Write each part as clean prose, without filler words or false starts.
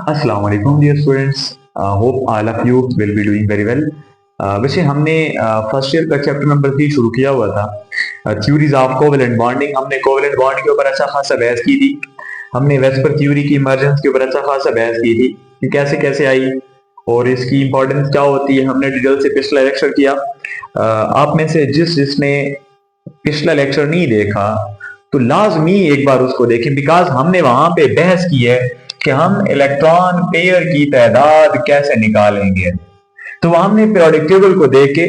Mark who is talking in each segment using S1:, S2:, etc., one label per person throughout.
S1: अस्सलाम वालेकुम dear students, hope all of you will be doing very well. वैसे हमने फर्स्ट ईयर का चैप्टर नंबर 3 शुरू किया हुआ था, थ्योरीज ऑफ कोवेलेंट बॉन्डिंग। हमने कोवेलेंट बॉन्ड के ऊपर अच्छा खासा बहस की थी। हमने वेस्पर थ्योरी की इमर्जेंस के ऊपर अच्छा खासा बहस की थी कि कैसे कैसे आई और इसकी इंपॉर्टेंस क्या होती है। हमने डिटेल से पिछला लेक्चर किया। आप में से जिसने पिछला लेक्चर नहीं देखा तो लाजमी एक बार उसको देखें, बिकॉज हमने वहां पे बहस की है कि हम इलेक्ट्रॉन पेयर की तादाद कैसे निकालेंगे। तो हमने पीरियोडिक टेबल को देख के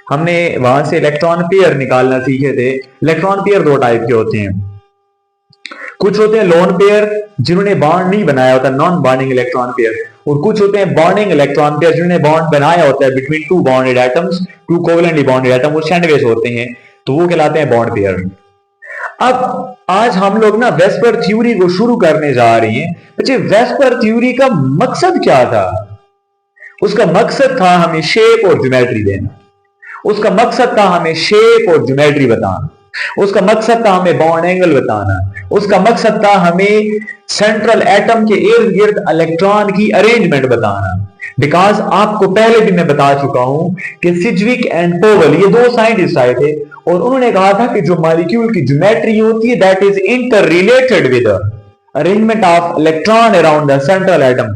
S1: हमने वहां से इलेक्ट्रॉन पेयर निकालना सीखे थे। इलेक्ट्रॉन पेयर दो टाइप के होते हैं, कुछ होते हैं लोन पेयर जिन्होंने बॉन्ड नहीं बनाया होता, नॉन बॉन्डिंग इलेक्ट्रॉन पेयर, और कुछ होते हैं बॉन्डिंग इलेक्ट्रॉन पेयर जिन्होंने बॉन्ड बनाया होता है between two bonded atoms, two covalently bonded atom, वो सैंडविच होते हैं, तो वो कहलाते हैं बॉन्ड पेयर। अब आज हम लोग ना वेस्पर थ्योरी को शुरू करने जा रहे हैं। बच्चे, वेस्पर थ्योरी का मकसद क्या था? उसका मकसद था हमें शेप और ज्योमेट्री देना। उसका मकसद था हमें शेप और ज्योमेट्री बताना। उसका मकसद था हमें बॉन्ड एंगल बताना। उसका मकसद था हमें सेंट्रल एटम के इर्द गिर्द इलेक्ट्रॉन की अरेंजमेंट बताना। बिकॉज आपको पहले भी मैं बता चुका हूं कि सिज्विक एंड पोवेल ये दो साइंटिस्ट आए थे और उन्होंने कहा था कि जो मॉलिक्यूल की ज्योमेट्री होती है that is inter related with arrangement of electron around the central atom.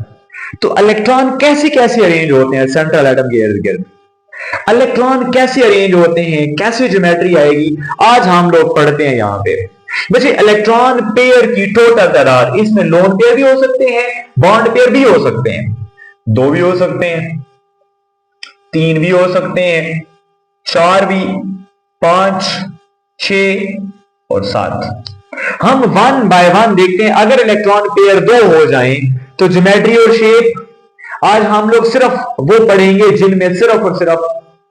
S1: तो इलेक्ट्रॉन कैसे कैसे अरेंज होते हैं सेंट्रल एटम के इर्द गिर्द, इलेक्ट्रॉन कैसे अरेंज होते हैं, कैसे ज्योमेट्री आएगी, आज हम लोग पढ़ते हैं यहां पे। बच्चे, इलेक्ट्रॉन पेयर की टोटल तादाद, इसमें लोन पेयर भी हो सकते हैं, बॉन्ड पेयर भी हो सकते हैं, दो भी हो सकते हैं, तीन भी हो सकते हैं, चार भी, 5, 6 और 7। हम वन बाय वन देखते हैं। अगर इलेक्ट्रॉन पेयर दो हो जाएं तो ज्योमेट्री और शेप आज हम लोग सिर्फ वो पढ़ेंगे जिनमें सिर्फ और सिर्फ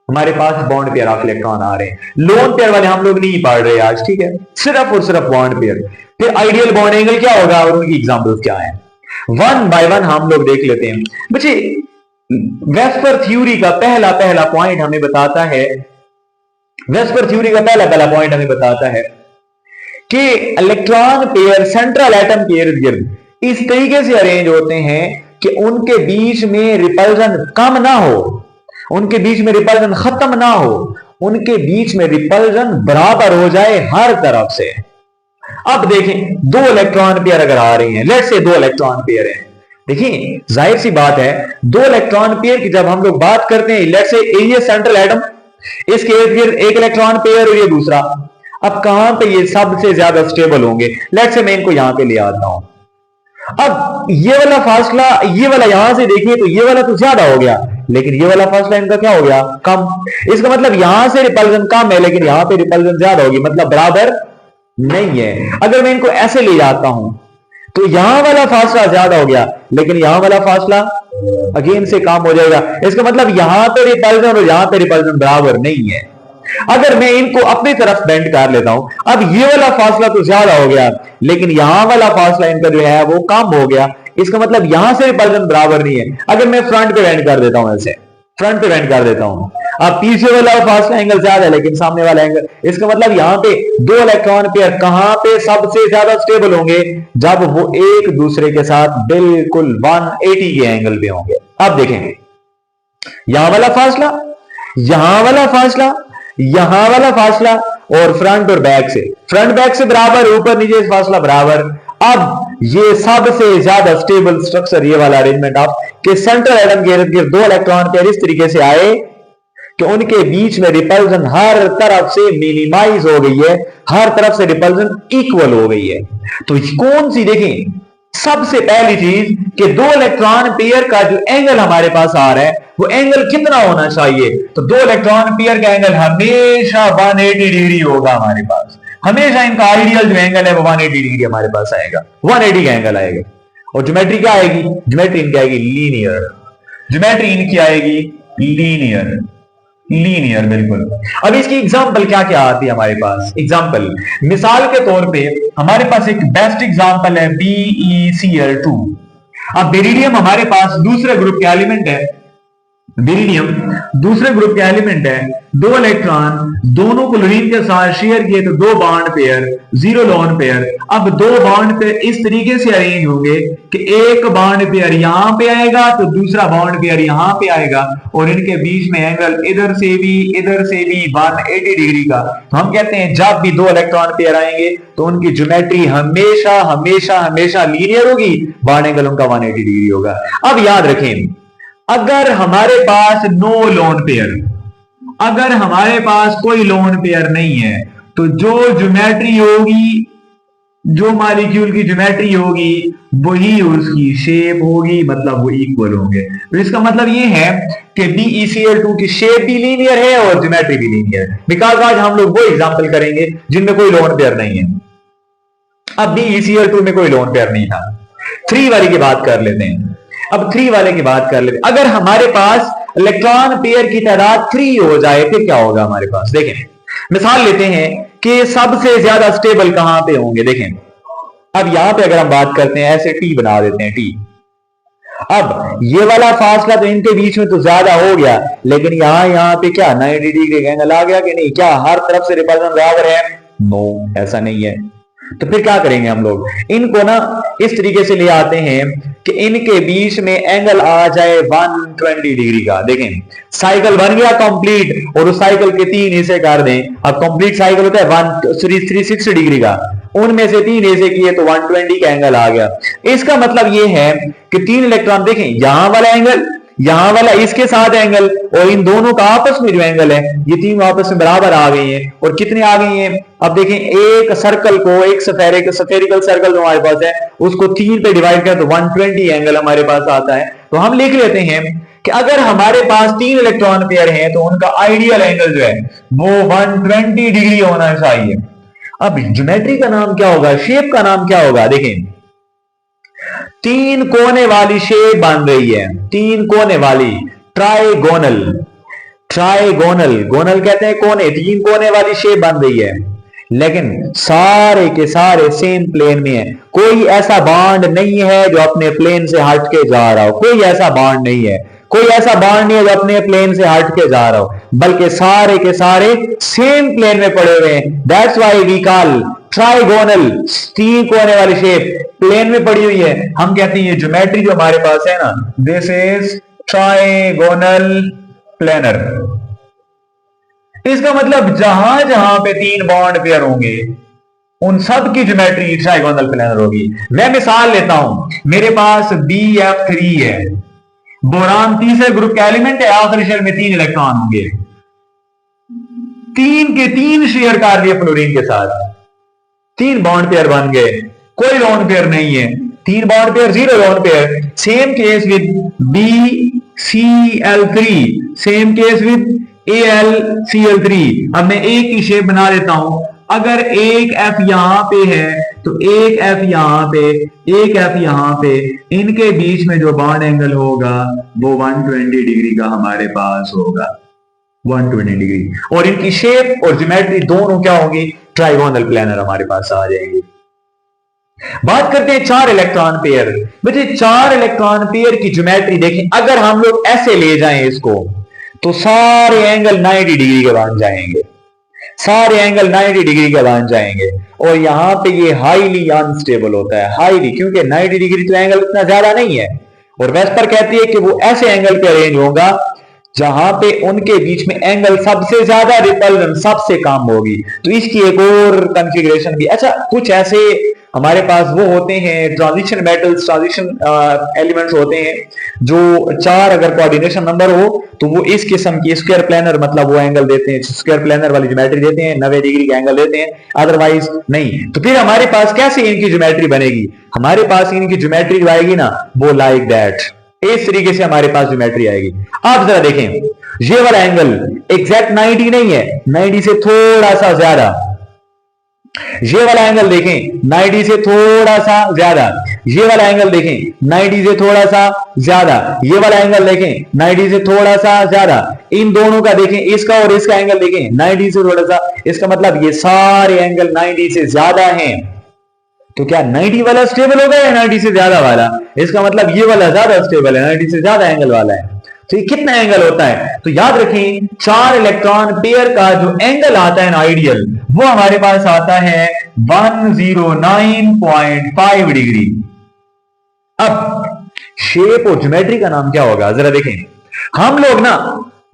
S1: हमारे पास बॉन्ड पेयर ऑफ इलेक्ट्रॉन आ रहे हैं। लोन पेयर वाले हम लोग नहीं पढ़ रहे आज, ठीक है? सिर्फ और सिर्फ बॉन्ड पेयर। फिर आइडियल बॉन्ड एंगल क्या होगा और उनकी एग्जांपल्स क्या है, वन बाय वन हम लोग देख लेते हैं। बच्चे, वेस्पर थ्योरी का पहला पहला पॉइंट हमें बताता है, वेस्पर थ्योरी का पहला पहला पॉइंट हमें बताता है कि इलेक्ट्रॉन पेयर सेंट्रल एटम के इर्द गिर्द इस तरीके से अरेंज होते हैं कि उनके बीच में रिपल्जन कम ना हो, उनके बीच में रिपल्जन खत्म ना हो, उनके बीच में रिपल्जन बराबर हो जाए हर तरफ से। अब देखें, दो इलेक्ट्रॉन पेयर अगर आ रही हैं, लेट्स से दो इलेक्ट्रॉन पेयर हैं, देखिए जाहिर सी बात है दो इलेक्ट्रॉन पेयर की जब हम लोग बात करते हैं, लेट्स से ये सेंट्रल एटम, इसके इर्द गिर्द एक इलेक्ट्रॉन पेयर और ये दूसरा। अब कहां पे ये सबसे ज्यादा स्टेबल होंगे? लेट्स से मैं इनको यहां पे ले आता हूं। अब ये वाला फासला, ये वाला यहां से देखिए तो ये वाला तो ज्यादा हो गया, लेकिन ये वाला फासला इनका क्या हो गया? कम। इसका मतलब यहां से रिपल्जन कम है लेकिन यहां पे रिपल्जन ज्यादा होगी, मतलब बराबर नहीं है। अगर मैं इनको ऐसे ले जाता हूं तो यहां वाला फासला ज्यादा हो गया लेकिन यहां वाला फासला अगेन से कम हो जाएगा। इसका मतलब यहां पे रिपल्जन और यहां पे रिपल्जन बराबर नहीं है। अगर मैं इनको अपनी तरफ बेंड कर लेता हूं, अब ये वाला फासला तो ज्यादा हो गया लेकिन यहां वाला फासला इनका जो है वो कम हो गया। इसका मतलब यहां से रिपल्जन बराबर नहीं है। अगर मैं फ्रंट पे बेंड कर देता हूं, ऐसे फ्रंट पे बेंड कर देता हूं, अब पीछे वाला फासला एंगल ज्यादा है लेकिन सामने वाला एंगल, इसका मतलब यहां पे दो इलेक्ट्रॉन पेयर कहां पे सबसे ज्यादा स्टेबल होंगे? जब वो एक दूसरे के साथ बिल्कुल 180 के एंगल पे होंगे। अब देखें, यहां वाला फासला, यहां वाला फासला, यहां वाला फासला और फ्रंट और बैक से, फ्रंट बैक से बराबर, ऊपर नीचे फासला बराबर। अब ये सबसे ज्यादा स्टेबल स्ट्रक्चर, ये वाला अरेंजमेंट ऑफ कि सेंट्रल एटम के इर्द गिर्द दो इलेक्ट्रॉन पेयर इस तरीके से आए कि उनके बीच में रिपल्जन हर तरफ से मिनिमाइज हो गई है, हर तरफ से रिपल्जन इक्वल हो गई है। तो कौन सी, देखें सबसे पहली चीज कि दो इलेक्ट्रॉन पेयर का जो एंगल हमारे पास आ रहा है वो एंगल कितना होना चाहिए? तो दो इलेक्ट्रॉन पेयर का एंगल हमेशा 180 डिग्री होगा हमारे पास। हमेशा इनका आइडियल जो एंगल है वो 180 डिग्री हमारे पास आएगा, 180 का एंगल आएगा। और ज्योमेट्री क्या आएगी? ज्योमेट्री इनकी आएगी लीनियर, ज्योमेट्री इनकी आएगी लीनियर, लीनियर बिल्कुल। अब इसकी एग्जांपल क्या क्या आती है हमारे पास? एग्जांपल, मिसाल के तौर पे हमारे पास एक बेस्ट एग्जांपल है BeCl2। अब बेरिलियम हमारे पास दूसरे ग्रुप के एलिमेंट है, बेरिलियम दूसरे ग्रुप के एलिमेंट है, दो इलेक्ट्रॉन, दोनों क्लोरीन के साथ शेयर किए तो दो bond pair, zero lone pair. अब दो बॉन्ड पेयर इस तरीके से अरेंज होंगे कि एक बॉन्ड पेयर यहां पे आएगा तो दूसरा बॉन्ड पेयर यहां पे आएगा, और इनके बीच में एंगल इधर से भी 180 डिग्री का। तो हम कहते हैं जब भी दो इलेक्ट्रॉन पेयर आएंगे तो उनकी ज्योमेट्री हमेशा हमेशा हमेशा लीनियर होगी, बॉन्ड एंगल उनका 180 डिग्री होगा। अब याद रखें, अगर हमारे पास नो लोन पेयर, अगर हमारे पास कोई लोन पेयर नहीं है, तो जो ज्योमेट्री होगी, जो मॉलिक्यूल की ज्योमेट्री होगी वही उसकी शेप होगी, मतलब वो इक्वल होंगे। तो इसका मतलब ये है कि BeCl2 की शेप भी लीनियर है और ज्योमेट्री भी लीनियर है। बिकॉज आज हम लोग वो एग्जांपल करेंगे जिनमें कोई लोन पेयर नहीं है। अब BeCl2 में कोई लोन पेयर नहीं था। 3 वाली की बात कर लेते हैं। अब 3 वाले की बात कर लेते हैं। अगर हमारे पास इलेक्ट्रॉन पेयर की तादाद 3 हो जाए फिर क्या होगा हमारे पास? देखें, मिसाल लेते हैं कि सबसे ज्यादा स्टेबल कहां पे होंगे। देखें, अब यहां पे अगर हम बात करते हैं, ऐसे टी बना देते हैं, टी। अब ये वाला फासला तो इनके बीच में तो ज्यादा हो गया, लेकिन यहां पे क्या 90 डिग्री एंगल आ गया कि नहीं? क्या हर तरफ से रिपल्सन बराबर है? नो, ऐसा नहीं है। तो फिर क्या करेंगे हम लोग? इनको ना इस तरीके से ले आते हैं कि इनके बीच में एंगल आ जाए 120 डिग्री का। देखें, साइकिल बन गया कंप्लीट, और उस साइकिल के 3 हिस्से कर दें। अब कंप्लीट साइकिल होता है 360 डिग्री का, उनमें से 3 हिस्से किए तो 120 का एंगल आ गया। इसका मतलब ये है कि 3 इलेक्ट्रॉन, देखें यहां वाला एंगल, यहां वाला इसके साथ एंगल, और इन दोनों का आपस में जो एंगल है, ये तीनों आपस में बराबर आ गई हैं। और कितने आ गई हैं? अब देखें, एक सर्कल को, एक स्फेरिकल सर्कल जो हमारे पास है उसको 3 पे डिवाइड करें तो 120 एंगल हमारे पास आता है। तो हम लिख लेते हैं कि अगर हमारे पास 3 इलेक्ट्रॉन पेयर हैं तो उनका आइडियल एंगल जो है वो 120 डिग्री होना चाहिए। अब ज्योमेट्री का नाम क्या होगा, शेप का नाम क्या होगा? देखें, 3 कोने वाली शेप बन रही है, 3 कोने वाली, ट्राइगोनल। ट्राइगोनल, गोनल कहते हैं कोने, 3 कोने वाली शेप बन रही है, लेकिन सारे के सारे सेम प्लेन में है। कोई ऐसा बॉन्ड नहीं है जो अपने प्लेन से हट के जा रहा हो, कोई ऐसा बॉन्ड नहीं है, कोई ऐसा बॉन्ड नहीं है जो अपने प्लेन से हट के जा रहा हो, बल्कि सारे के सारे सेम प्लेन में पड़े हुए हैं। That's why we call trigonal, 3 कोने वाली शेप प्लेन में पड़ी हुई है। हम कहते हैं ये ज्योमेट्री जो हमारे पास है ना, दिस इज ट्राइगोनल प्लेनर। इसका मतलब जहां जहां पे 3 बॉन्ड पेयर होंगे उन सब की ज्योमेट्री ट्राइगोनल प्लेनर होगी। मैं मिसाल लेता हूं, मेरे पास BF3 है, बोरान तीसरे ग्रुप का एलिमेंट है, आखिरी शेल में 3 इलेक्ट्रॉन होंगे, 3 के 3 शेयर कर लिए फ्लोरीन के साथ, 3 बॉन्ड पेयर बन गए, कोई लोन पेयर नहीं है, 3 bond pair, 0 lone pair. Same case with BCl3, same case with AlCl3। अब मैं एक की शेप बना देता हूं, अगर एक F यहां पे है तो एक F यहां पे, एक F यहां पे, इनके बीच में जो बॉन्ड एंगल होगा वो 120 डिग्री का हमारे पास होगा, 120 डिग्री। और इनकी शेप और ज्योमेट्री दोनों क्या होगी? ट्राइगोनल प्लेनर हमारे पास आ जाएंगे। बात करते हैं 4 इलेक्ट्रॉन पेयर। बच्चे 4 इलेक्ट्रॉन पेयर की ज्योमेट्री देखें, अगर हम लोग ऐसे ले जाएं इसको तो सारे एंगल 90 डिग्री के बन जाएंगे, सारे एंगल 90 डिग्री के बन जाएंगे। और यहां पे ये हाईली अनस्टेबल होता है, हाईली, क्योंकि 90 डिग्री तो एंगल इतना ज्यादा नहीं है। और वेस्पर कहती है कि वो ऐसे एंगल पे अरेंज होगा जहां पे उनके बीच में एंगल सबसे ज्यादा, रिपल्सन सबसे कम होगी। तो इसकी एक और कॉन्फ़िगरेशन भी, अच्छा कुछ ऐसे हमारे पास वो होते हैं ट्रांजिशन मेटल्स, ट्रांजिशन एलिमेंट्स होते हैं जो 4 अगर कोऑर्डिनेशन नंबर हो तो वो इस किस्म की स्क्वायर प्लेनर, मतलब वो एंगल देते हैं, स्क्वायर प्लेनर वाली ज्योमेट्री देते हैं, 90 डिग्री का एंगल देते हैं, अदरवाइज नहीं। तो फिर हमारे पास कैसे इनकी ज्योमेट्री बनेगी? हमारे पास इनकी ज्योमेट्री जो आएगी ना वो लाइक दैट, इस तरीके से हमारे पास ज्योमेट्री आएगी। आप जरा देखें, ये वाला एंगल एग्जैक्ट 90 नहीं है, 90 से थोड़ा सा ज्यादा। ये वाला एंगल देखें 90 से थोड़ा सा ज्यादा, ये वाला एंगल देखें 90 से थोड़ा सा ज्यादा, ये वाला एंगल देखें 90 से थोड़ा सा ज्यादा। इन दोनों का देखें, इसका और इसका एंगल देखें 90 से थोड़ा सा। इसका मतलब ये सारे एंगल 90 से ज्यादा हैं। तो क्या 90 वाला स्टेबल होगा या 90 से ज्यादा वाला? इसका मतलब ये वाला ज्यादा स्टेबल है, 90 से ज्यादा एंगल वाला है। तो ये कितना एंगल होता है? तो याद रखें 4 इलेक्ट्रॉन पेयर का जो एंगल आता है ना आइडियल, वो हमारे पास आता है 109.5 डिग्री। अब शेप और ज्योमेट्री का नाम क्या होगा जरा देखें। हम लोग ना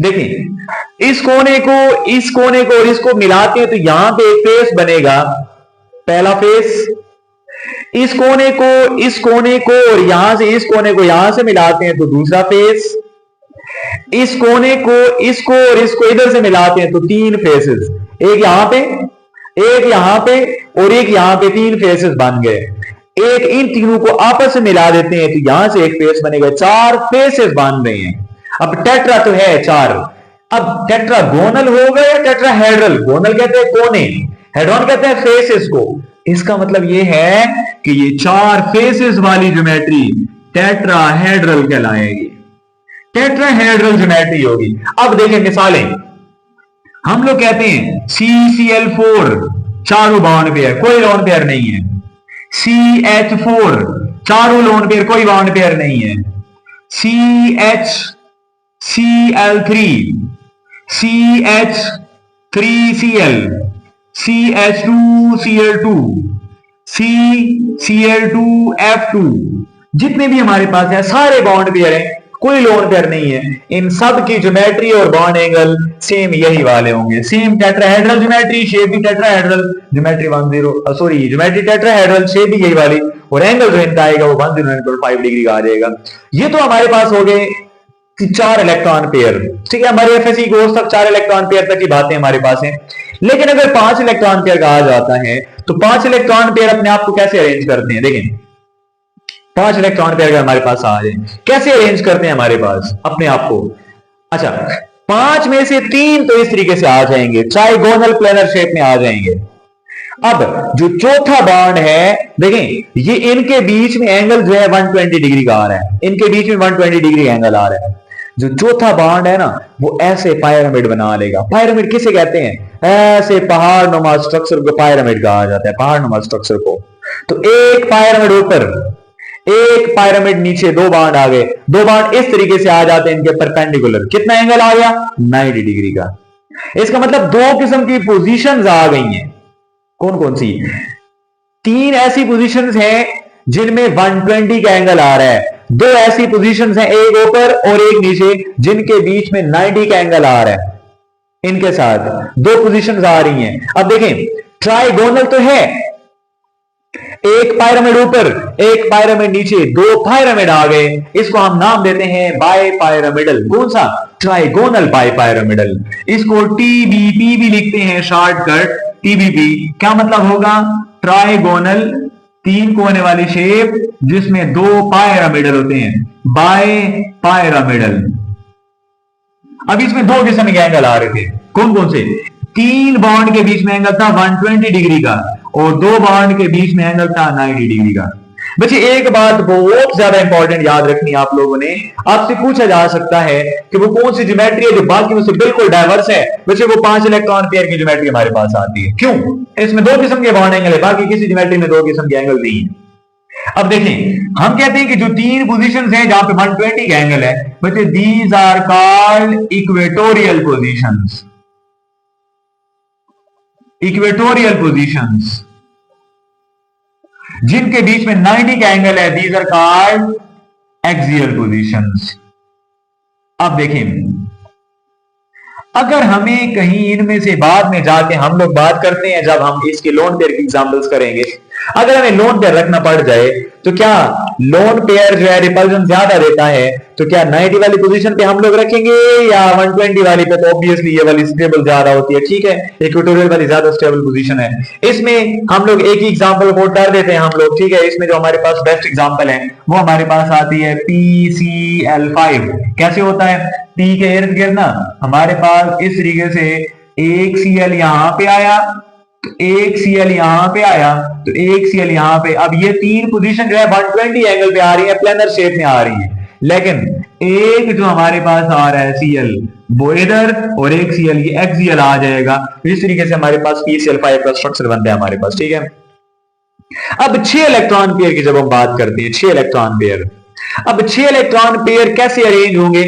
S1: देखें इस कोने को और इसको मिलाते हैं तो यहां पे एक फेस बनेगा, पहला फेस। इस कोने को और यहां से इस कोने को यहां से मिलाते हैं तो दूसरा फेस। इस कोने को इसको और इसको इधर से मिलाते हैं तो 3 फेसेस, एक यहां पे, एक यहां पे और एक यहां पे, 3 फेसेस बन गए। एक इन तीनों को आपस में मिला देते हैं तो यहां से एक फेस बनेगा, 4 फेसेस बन रहे हैं। अब टेट्रा तो है 4, अब टेट्रागोनल होगा या टेट्राहेड्रल? गोनल कहते हैं कोने, हेड्रॉन कहते हैं फेसेस को। इसका मतलब यह है कि ये 4 फेसेस वाली ज्योमेट्री टेट्राहेड्रल कहलाएगी, टेट्राहेड्रल ज्योमेट्री होगी। अब देखें मिसालें, हम लोग कहते हैं CCl4 चारों बॉन्ड पेयर, कोई लोन पेयर नहीं है। CH4 चारों लोन पेयर, कोई बॉन्ड पेयर नहीं है। CH-Cl3 CH3Cl CH2Cl2 CCl2F2 जितने भी हमारे पास है सारे बॉन्ड पेयर हैं, कोई लोन पेयर नहीं है। इन सब की ज्योमेट्री और बॉन्ड एंगल सेम यही वाले होंगे, सेम टेट्राहेड्रल ज्योमेट्री, शेप भी tetrahedral, geometry 10 geometry tetrahedral, shape भी यही वाली, और एंगल जो इनका आएगा वो 109.5 डिग्री का आ जाएगा। ये तो हमारे पास हो गए 4 इलेक्ट्रॉन पेयर, ठीक है। हमारे एफएससी कोर्स तक 4 इलेक्ट्रॉन पेयर तक की बातें हमारे पास हैं। लेकिन अगर 5 इलेक्ट्रॉन पेयर कहा जाता है तो 5 इलेक्ट्रॉन पेयर अपने आप को कैसे अरेंज करते हैं? देखें 5 इलेक्ट्रॉन पेयर अगर हमारे पास आ जाए, कैसे अरेंज करते हैं हमारे पास अपने आप को? अच्छा, 5 में से 3 तो इस तरीके से आ जाएंगे, ट्राइगोनल प्लेनर शेप में आ जाएंगे। अब जो चौथा बॉन्ड है, देखें ये इनके बीच में एंगल जो है 120 डिग्री का आ रहा है, इनके बीच में 120 डिग्री एंगल आ रहा है। जो चौथा बॉन्ड है ना वो ऐसे पिरामिड बना लेगा। पिरामिड किसे कहते हैं? ऐसे पहाड़ नुमा स्ट्रक्चर को पिरामिड कहा जाता है, पहाड़ नुमा स्ट्रक्चर को। तो एक पिरामिड ऊपर, एक पिरामिड नीचे, 2 बॉन्ड आ गए। 2 बॉन्ड इस तरीके से आ जाते हैं इनके परपेंडिकुलर। कितना एंगल आ गया? 90 डिग्री का। इसका मतलब 2 किस्म की पोजीशंस आ गई हैं। कौन कौन सी? 3 ऐसी पोजीशंस हैं जिनमें 120 का एंगल आ रहा है, 2 ऐसी पोजीशंस हैं, एक ऊपर और एक नीचे, जिनके बीच में 90 का एंगल आ रहा है। इनके साथ 2 पोजीशंस आ रही हैं। अब देखें ट्राइगोनल तो है, एक पिरामिड ऊपर एक पिरामिड नीचे, 2 पिरामिड आ गए। इसको हम नाम देते हैं बाय पिरामिडल। कौन सा? Trigonal bipyramidal. इसको टीबीपी भी लिखते हैं, शॉर्टकट टीबीपी। क्या मतलब होगा? ट्राइगोनल, 3 कोने वाली शेप जिसमें 2 पिरामिडल होते हैं, बाय पिरामिडल। अब इसमें 2 किस्म के एंगल आ रहे थे। कौन कौन से? 3 बॉन्ड के बीच में एंगल था 120 डिग्री का और 2 बॉन्ड के बीच में एंगल था 90 डिग्री का। बच्चे एक बात बहुत ज्यादा इंपॉर्टेंट याद रखनी आप लोगों ने, आपसे पूछा जा सकता है कि वो कौन सी ज्योमेट्री है जो बाकियों से बिल्कुल डाइवर्स है। बच्चे वो 5 इलेक्ट्रॉन पेयर की ज्योमेट्री हमारे पास आती है। क्यों? इसमें 2 किस्म के बॉन्ड एंगल है, बाकी किसी ज्योमेट्री में 2 किस्म के एंगल नहीं है। अब देखें, हम कहते हैं कि जो 3 पोजीशंस हैं जहां पे 120 का एंगल है, बच्चे these are called equatorial positions. Equatorial positions जिनके बीच में 90 का एंगल है, these are called axial positions. अब देखें, अगर हमें कहीं इनमें से बाद में जाके हम लोग बात करते हैं, जब हम इसके लोन पेयर की एग्जांपल्स करेंगे, अगर हमें लोन पेयर रखना पड़ जाए तो क्या लोन पेयर जो है रिपल्जन ज्यादा देता है, तो क्या 90 वाली पोजीशन पे हम लोग रखेंगे या 120 वाली पे? तो ऑब्वियसली ये वाली स्टेबल ज्यादा होती है, ठीक है, इक्वेटोरियल वाली ज्यादा स्टेबल पोजीशन है। इसमें हम लोग एक ही एग्जांपल कोट कर देते हैं हम लोग, ठीक है। इसमें जो हमारे पास बेस्ट एग्जांपल है वो हमारे पास आती है PCl5। कैसे होता है? P के इर्द गिर्द ना हमारे पास इस तरीके से एक Cl यहां पे आया, तो एक Cl यहां पे आया, तो एक Cl यहां पे। अब ये 3 पोजीशन जो है 120 एंगल पे आ रही है, प्लेनर शेप में आ रही है। लेकिन एक जो हमारे पास आ रहा है Cl वो इधर, और एक Cl ये एक्सियल आ जाएगा। इस तरीके से हमारे पास PCl5 का स्ट्रक्चर बनता है हमारे पास, ठीक है। अब 6 इलेक्ट्रॉन पेयर की जब हम बात करते हैं, 6 इलेक्ट्रॉन पेयर, अब 6 इलेक्ट्रॉन पेयर कैसे अरेंज होंगे?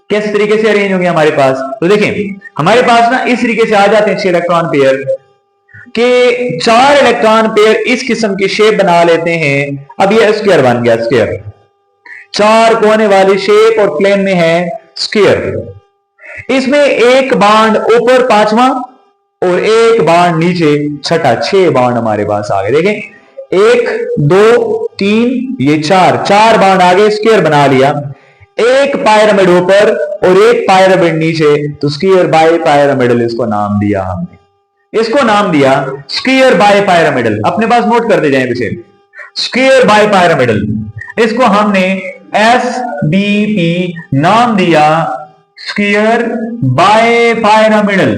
S1: किस तरीके से अरेंज होंगे हमारे पास? तो देखें हमारे पास ना इस तरीके से आ जाते हैं 6 इलेक्ट्रॉन पेयर के 4 इलेक्ट्रॉन पेयर इस किस्म की शेप बना लेते हैं। अब ये स्क्वायर बन गया, स्क्वायर 4 कोने वाली शेप और प्लेन में है स्क्वायर। इसमें एक बांड ऊपर 5वां और एक बांड नीचे छठा, 6 बांड हमारे पास आ गए। देखें 1 2 3 ये 4 बांड आगे स्क्वायर बना लिया। एक पायरामिड ऊपर और एक पायरामिड नीचे, तो स्क्वायर बाय पायरामिडल इसको नाम दिया हमने। इसको नाम दिया स्क्वायर बाय पायरामिडल। अपने पास नोट करते जाएं पीछे, स्क्वायर बाय पायरामिडल। इसको हमने SBP नाम दिया, स्क्वायर बाय पायरामिडल।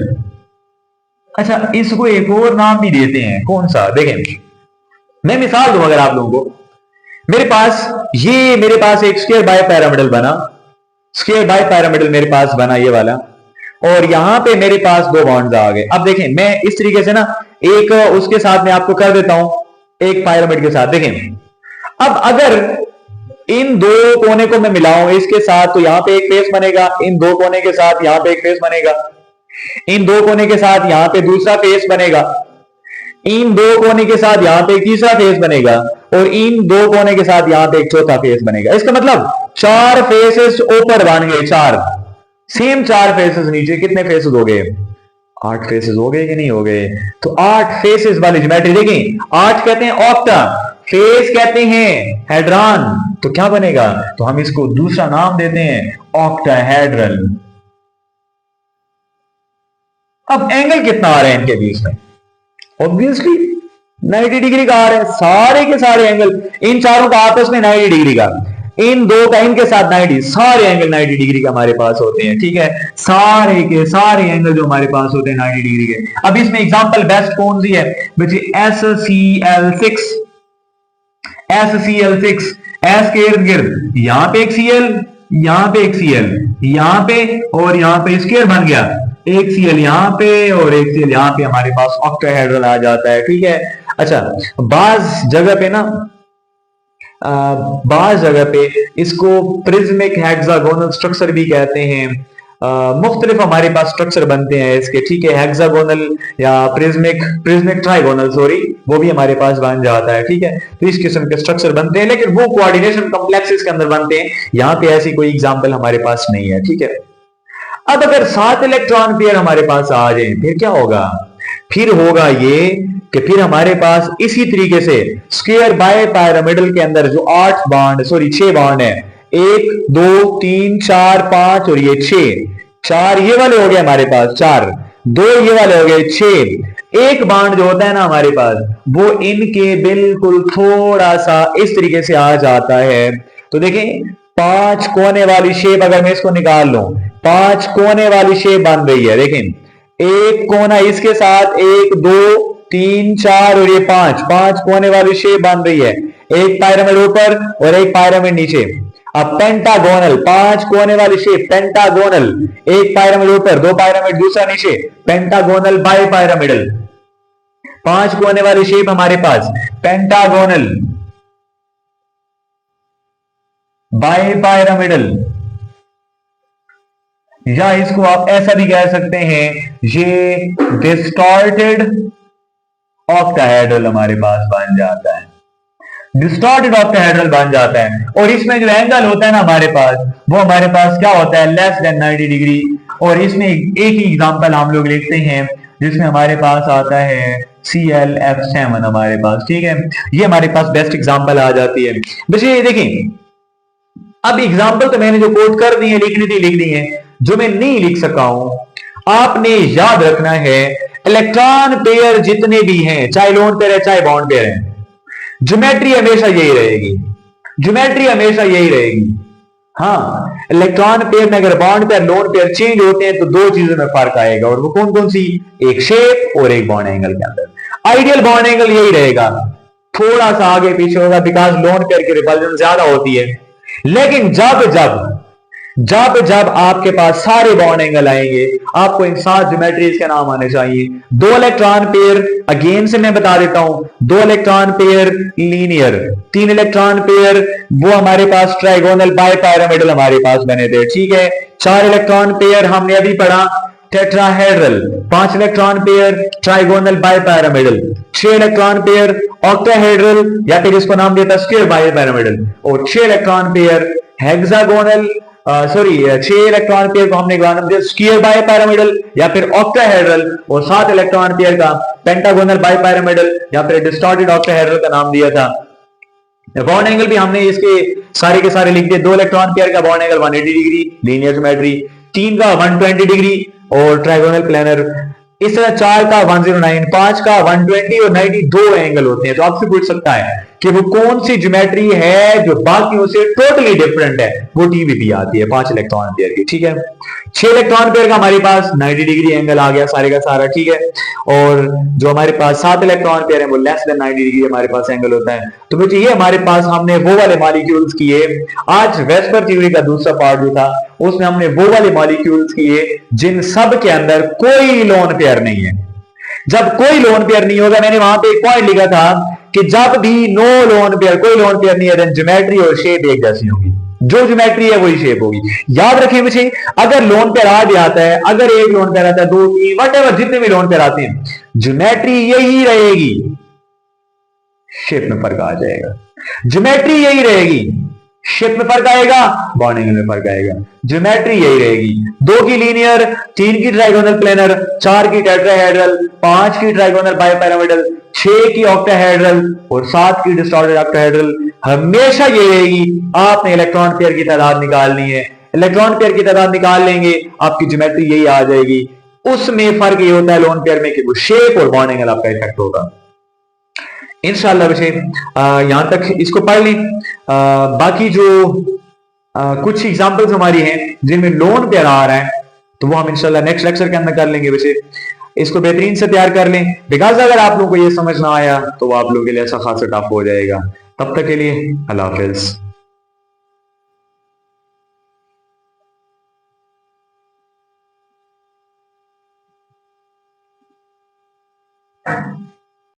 S1: अच्छा, इसको एक और नाम भी देते हैं, कौन सा? देखें मैं मिसाल दूं अगर आप लोगों को, मेरे पास एक स्क्वायर बाय पैरामिडल बना, स्क्वायर बाय पैरामिडल मेरे पास बना ये वाला, और यहां पे मेरे पास 2 बॉन्ड्स आ गए। अब देखें मैं इस तरीके से ना एक उसके साथ मैं आपको कर देता हूं, एक पैरामिड के साथ। देखें अब अगर इन 2 कोने को मैं मिलाऊं इसके साथ, तो यहां पे एक फेस बनेगा, इन 2 कोने के साथ यहां पे एक फेस बनेगा, इन 2 कोने के साथ यहां पे दूसरा फेस बनेगा, इन 2 कोने के साथ यहां पे तीसरा फेस बनेगा, और इन 2 कोने के साथ यहां पे एक चौथा फेस बनेगा। इसका मतलब 4 फेसेस ऊपर बन गए, 4 सेम 4 फेसेस नीचे। कितने फेसेस हो गए? 8 फेसेस हो गए कि नहीं हो गए? तो 8 फेसेस वाली ज्योमेट्री देखें, 8 कहते हैं ऑक्टा, फेस कहते हैं हेड्रॉन, तो क्या बनेगा? तो हम इसको दूसरा नाम देते हैं ऑक्टाहेड्रल। अब एंगल कितना आ रहा है इनके बीच में? ऑब्वियसली 90 डिग्री का आ रहा है, सारे के सारे एंगल इन चारों का आपस में 90 डिग्री का, इन 2 का इनके साथ 90, सारे एंगल 90 डिग्री का हमारे पास होते हैं। ठीक है, सारे के सारे एंगल जो हमारे पास होते हैं 90 डिग्री के। अब इसमें एग्जांपल बेस्ट कौन सी है बच्चे? SCl6, SCl6, S के इर्द गिर्द यहां पे एक Cl, यहां पे एक Cl, यहां पे और यहां पे स्क्वायर बन गया, एक Cl यहां पे और एक Cl यहां पे, हमारे पास ऑक्टाहेड्रल आ जाता है। ठीक है, अच्छा बाज जगह पे ना बाज जगह पे इसको प्रिज्मिक हेक्सागोनल स्ट्रक्चर भी कहते हैं। मुख्तलिफ हमारे पास स्ट्रक्चर बनते हैं इसके। ठीक है, हेक्सागोनल या प्रिज्मिक ट्राइगोनल, सॉरी, वो भी हमारे पास बन जाता है। ठीक है, तो इस किस्म के स्ट्रक्चर बनते हैं, लेकिन वो कोऑर्डिनेशन कॉम्प्लेक्सेस के अंदर बनते हैं, यहां पे ऐसी कोई एग्जांपल हमारे पास नहीं है। ठीक है, अब अगर 7 इलेक्ट्रॉन पेयर हमारे पास आ जाए फिर क्या होगा? फिर होगा ये कि फिर हमारे पास इसी तरीके से स्क्वायर बाय पैरामिडल के अंदर जो 6 बॉन्ड है, 1 2 3 4 5 और ये 4 ये वाले हो गए हमारे पास, 4 2 ये वाले हो गए, 6। एक बांड जो होता है ना हमारे पास, वो इनके बिल्कुल थोड़ा सा इस तरीके से आ जाता है। तो देखें 5 कोने वाली शेप अगर मैं इसको निकाल लूं, 5 कोने वाली शेप बन रही है। देखें एक कोना इसके साथ, 1 2 3 4 और ये 5 कोने वाली शेप बन रही है, एक पायरामिड ऊपर और एक पायरामिड नीचे। अब पेंटागोनल 5 कोने वाली शेप, पेंटागोनल, एक पायरामिड ऊपर 2 पायरामिड दूसरा नीचे, पेंटागोनल बाय पायरामिडल। 5 कोने वाली शेप हमारे पास पेंटागोनल बाय पायरामिडल, या इसको आप ऐसा भी कह सकते हैं, ये डिस्टॉर्टेड ऑक्टाहेड्रल हमारे पास बन जाता है, डिस्टॉर्टेड ऑक्टाहेड्रल बन जाता है। और इसमें जो एंगल होता है ना हमारे पास, वो हमारे पास क्या होता है? Less than 90 degree. और इसमें एक ही एग्जांपल हम लोग लिखते हैं जिसमें हमारे पास आता है ClF7 हमारे पास। ठीक है, ये हमारे पास बेस्ट एग्जांपल आ जाती है। बच्चे देखें, अब एग्जांपल तो मैंने जो कोट कर दी है, लिखनी थी लिख दी है, जो मैं नहीं लिख सका हूं आपने याद रखना है, इलेक्ट्रॉन पेयर जितने भी हैं, चाहे लोन पेयर है चाहे बॉन्ड पेयर है, ज्योमेट्री हमेशा यही रहेगी, ज्योमेट्री हमेशा यही रहेगी। हाँ, इलेक्ट्रॉन पेयर में अगर bond pair lone pair change होते हैं तो 2 चीजों में फर्क आएगा, और वो कौन कौन सी? एक शेप और एक बॉन्ड एंगल के अंदर। आइडियल बॉन्ड एंगल यही रहेगा, थोड़ा सा आगे पीछे होगा बिकॉज लोन पेयर की रिपल्जन ज्यादा होती है। लेकिन जब आपके पास सारे बॉन्ड एंगल आएंगे, आपको इन 7 ज्योमेट्रीज के नाम आने चाहिए। 2 इलेक्ट्रॉन पेयर, अगेन से मैं बता देता हूं, 2 electron pair linear, 3 electron pair वो हमारे पास ट्राइगोनल बाय पैरामिडल हमारे पास बने थे। ठीक है, 4 इलेक्ट्रॉन पेयर हमने अभी पढ़ा tetrahedral, 5 electron pair trigonal bipyramidal, 6 electron pair octahedral या फिर इसको नाम दिया था स्क्वायर बाइपैरामिडल, और 6 electron pair hexagonal 6 electron pair को हमने नाम दिया स्क्वायर बाइपैरामिडल या फिर ऑक्टाहेड्रल, और 7 इलेक्ट्रॉन पेयर का पेंटागोनल बाइपैरामिडल या फिर डिस्टॉर्टेड ऑक्टाहेड्रल का नाम दिया था। बॉन्ड एंगल भी हमने इसके सारे के सारे लिख दिए। 2 इलेक्ट्रॉन पेयर का bond angle 180 degree linear geometry, 3 का 120 डिग्री और ट्राइगोनल प्लेनर, इस तरह 4 का 109, 5 का 120 और 90 दो एंगल होते हैं। तो आपसे पूछ सकता है कि वो कौन सी ज्योमेट्री है जो बाकियों से टोटली डिफरेंट है, वो टीवीपी आती है 5 इलेक्ट्रॉन पेयर की, ठीक है। 6 इलेक्ट्रॉन पेयर का हमारे पास 90 डिग्री एंगल आ गया सारे का सारा, ठीक है। और जो हमारे पास 7 इलेक्ट्रॉन पेयर है वो लेस देन 90 डिग्री हमारे पास एंगल होता है। तो मुझे ये हमारे पास हमने वो वाले मॉलिक्यूल्स किए। आज वेस्पर थ्योरी का दूसरा पार्ट जो था उसमें हमने वो वाले मॉलिक्यूल्स किए जिन सब के अंदर कोई लोन पेयर नहीं है। जब कोई लोन पेयर नहीं होगा, मैंने वहां पे एक पॉइंट लिखा था कि जब भी नो लोन पेयर, कोई लोन पेयर नहीं है, देन ज्योमेट्री और शेप एक जैसी होगी। जो ज्योमेट्री है वही शेप होगी। याद रखें मुझे, अगर लोन पेयर आ भी आता है, अगर एक लोन पेयर आता है, 2 3 वट जितने भी लोन पेयर आते हैं, ज्योमेट्री यही रहेगी, शेप में फर्क आ जाएगा। ज्योमेट्री यही रहेगी, शेप में फर्क आएगा, बॉन्ड एंगल में फर्क आएगा, ज्योमेट्री यही रहेगी। 2 की लीनियर, 3 की ट्राइगोनल प्लेनर, 4 की टेट्राहेड्रल, 5 की ट्राइगोनल बाइपैरामिडल, 6 की ऑक्टाहेड्रल और 7 की डिस्टॉर्टेड ऑक्टाहेड्रल हमेशा ये रहेगी। आपने इलेक्ट्रॉन पेयर की तादाद निकालनी है, इलेक्ट्रॉन पेयर की तादाद निकाल लेंगे, आपकी ज्योमेट्री यही आ जाएगी। उसमें फर्क ये होता है लोन पेयर में कि वो शेप और बॉन्ड एंगल आपका इफेक्ट होगा। इंशाल्लाह वैसे यहां तक इसको पढ़ लें। बाकी जो कुछ एग्जांपल्स हमारी हैं जिनमें लोन पेयर आ रहा है, तो वो हम इंशाल्लाह नेक्स्ट लेक्चर के अंदर कर लेंगे। वैसे इसको बेहतरीन से तैयार कर लें, बिकॉज अगर आप लोगों को ये समझ ना आया तो वो आप लोगों के लिए ऐसा खासा टफ हो जाएगा। तब तक के लिए अल्लाह हाफिज।